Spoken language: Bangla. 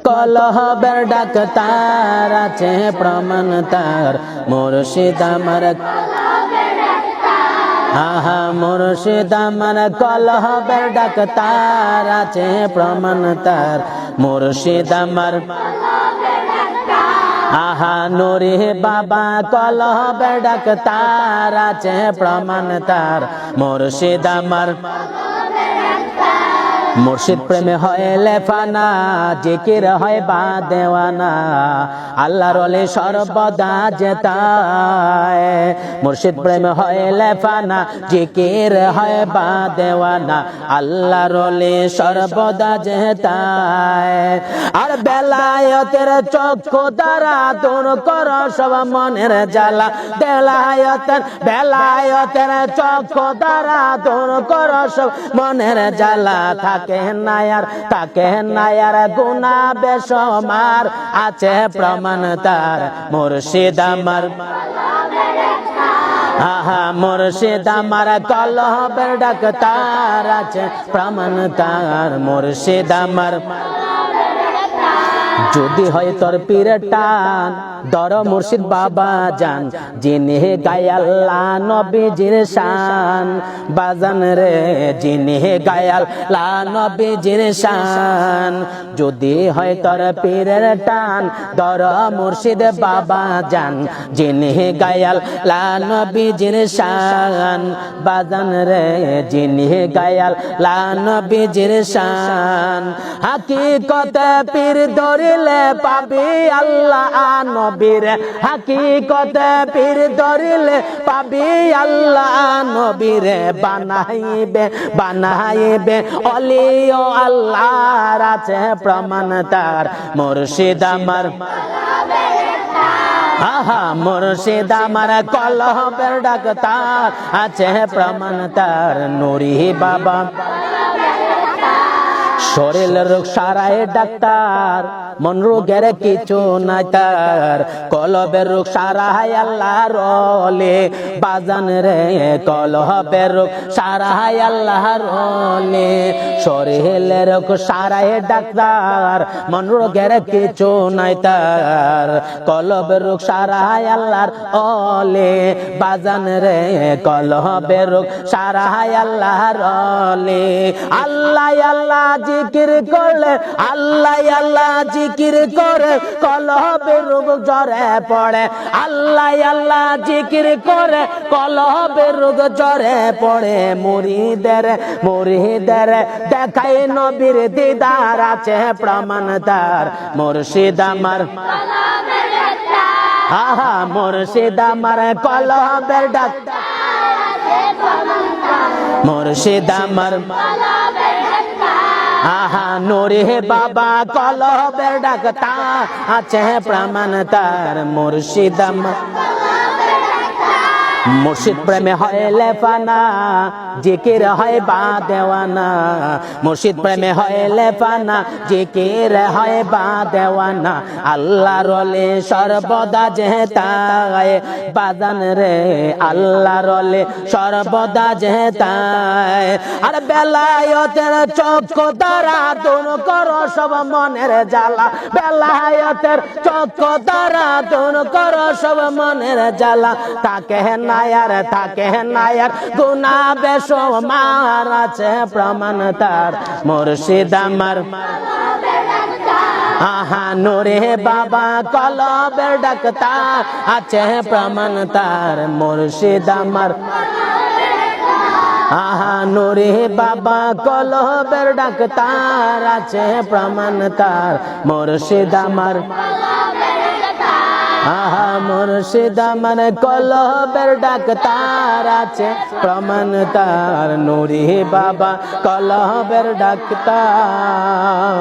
কলহবের ডাক্তার আছে প্রমাণ তার মুর্শিদ আমার আহা মুর্শিদ আমার কলহবের ডাক্তার আছে প্রমাণ তার মুর্শিদ আমার আহা নুরি বাবা কলহবের ডাক্তার আছে প্রমাণ তার মুর্শিদ আমার মুর্শিদ প্রেমে হয় লেফানা জিকির হয় বা দেওয়ানা আল্লাহর ওলি সর্বদা জেতায় মুর্শিদ প্রেমে হয় লেফানা জিকির হয় বা দেওয়ানা আল্লাহর ওলি সর্বদা জেতায় আর বেলায়েতের চক্ষু দ্বারা দূর কর সব মনের জ্বালা বেলায়েতের চক্ষু দ্বারা দূর কর সব মনের জ্বালা তাকে নায়ার গুনাহ বেশমার আছে প্রমাণ তার মুর্শিদ আমার আহা মুর্শিদ আমার কলহবের ডাক্তার আছে প্রমাণ তার মুর্শিদ আমার যদি হয় তোর পীরের টান দর মুর্শিদ বাবা জান যিনি গায় আল্লাহ নবীজির শান বাজান রে যিনি গায় আল্লাহ নবীজির শান যদি হয় তোর পীরের টান দর মুর্শিদ বাবা জান যিনি গায় আল্লাহ নবীজির শান বাজান রে যিনি গায় আল্লাহ নবীজির শান হাকিকতে পীর ধরিলে পাবি আল্লাহ নবীর হাকিকতে পীর ধরিলে পাবি আল্লাহ নবীর বানাইবে অলি ও আল্লাহর আছে প্রমাণ তার মুর্শিদ আমার আহা মুর্শিদ আমার কলহবের ডাক্তার আছে প্রমাণ তার নুরি বাবা শরীর রোগ সারায় ডাক্তার মন রোগের কিছু নাই তার কলবের রোগ সারায় আল্লাহর ওলি বাজান রে কলবের রোগ সারায় আল্লাহর ওলি শরীরের রোগ সারায় ডাক্তার মন রোগের কিছু নাই তার কলবের রোগ সারায় আল্লাহর ওলি বাজান রে কলবের রোগ সারায় আল্লাহর ওলি আল্লাহ আল্লাহ জিকির করলে আল্লাহ আল্লাহ জিকির করে কলবের রোগ জ্বরে পড়ে আল্লাহ আল্লাহ জিকির করে কলবের রোগ জ্বরে পড়ে মুরিদের দেখাই নবীর দিদার আছে প্রমাণ তার মুর্শিদ আমার আহা মুর্শিদ আমার কলবের ডাক্তার মুর্শিদ আমার আহা নুরি বাবা কলবের ডাক্তার আছে প্রমাণ তার মুর্শিদ আমার মুর্শিদ প্রেমে হয় লেফানা জিকির হয় বা দেওয়ানা মুর্শিদ প্রেমে হয় লেফানা জিকির হয় বা দেওয়ানা আল্লাহর ওলি সর্বদা জেতায় বাজান রে আল্লাহর ওলি সর্বদা জেতায় আর বেলায়েতের চক্ষু দ্বারা দূর কর সব মনের জ্বালা বেলায়েতের চক্ষু দ্বারা দূর কর সব মনের জ্বালা তাকে নায়ার গুনাহ বেশমার আছে প্রমাণ তার মুর্শিদ আমার আহা নুরে বাবা কলবের ডাক্তার আছে প্রমাণ তার মুর্শিদ আমার আহা নুরে বাবা কলবের ডাক্তার আছে প্রমাণ তার মুর্শিদ আমার আহা মুর্শিদ আমার কলবের ডাক্তার আছে প্রমাণ তার নুরি বাবা কলবের ডাক্তার।